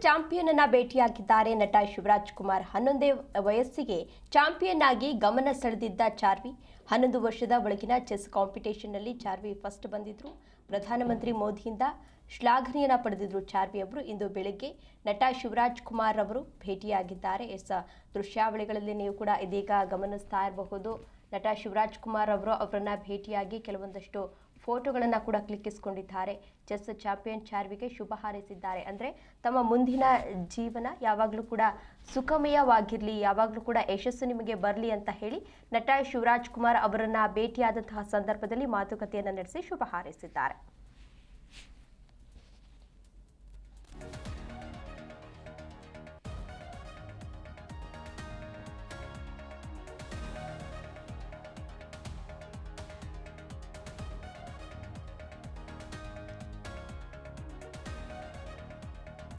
Champion ಅನ್ನ ಭೇಟಿಯಾಗಿದ್ದಾರೆ ನಟ ಶಿವರಾಜ್ ಕುಮಾರ್. 11ನೇ ವಯಸ್ಸಿಗೆ ಚಾಂಪಿಯನ್ ಆಗಿ ಗಮನ ಸೆಳೆದಿದ್ದ ಚಾರ್ವಿ 11 ವರ್ಷದ ಒಳಗಿನ ಚೆಸ್ ಕಾಂಪಿಟೇಷನ್ನಲ್ಲಿ ಚಾರ್ವಿ ಫಸ್ಟ್ ಬಂದಿದ್ರು. ಪ್ರಧಾನಮಂತ್ರಿ ಮೋದಿಯಿಂದ ಶ್ಲಾಘನೆಯನ್ನ ಪಡೆದಿದ್ರು ಚಾರ್ವಿ ಅವರು. ಇಂದು ಬೆಳಗ್ಗೆ ನಟ ಶಿವರಾಜ್ ಕುಮಾರ್ ಅವರು ಭೇಟಿಯಾಗಿದ್ದಾರೆ. ದೃಶ್ಯಾವಳಿಗಳಲ್ಲಿ ನೀವು ಕೂಡ ಇದೀಗ ಗಮನಿಸ್ತಾ ಇರಬಹುದು. ನಟ ಶಿವರಾಜ್ ಕುಮಾರ್ ಅವರು ಅವರನ್ನ ಭೇಟಿಯಾಗಿ ಕೆಲವೊಂದಷ್ಟು ಫೋಟೋಗಳನ್ನು ಕೂಡ ಕ್ಲಿಕ್ಕಿಸಿಕೊಂಡಿದ್ದಾರೆ. ಚೆಸ್ ಚಾಂಪಿಯನ್ ಚಾರ್ವಿಗೆ ಶುಭ ಹಾರೈಸಿದ್ದಾರೆ. ಅಂದರೆ ತಮ್ಮ ಮುಂದಿನ ಜೀವನ ಯಾವಾಗಲೂ ಕೂಡ ಸುಖಮಯವಾಗಿರಲಿ, ಯಾವಾಗಲೂ ಕೂಡ ಯಶಸ್ಸು ನಿಮಗೆ ಬರಲಿ ಅಂತ ಹೇಳಿ ನಟ ಶಿವರಾಜ್ ಕುಮಾರ್ ಅವರನ್ನ ಭೇಟಿಯಾದಂತಹ ಸಂದರ್ಭದಲ್ಲಿ ಮಾತುಕತೆಯನ್ನು ನಡೆಸಿ ಶುಭ ಹಾರೈಸಿದ್ದಾರೆ.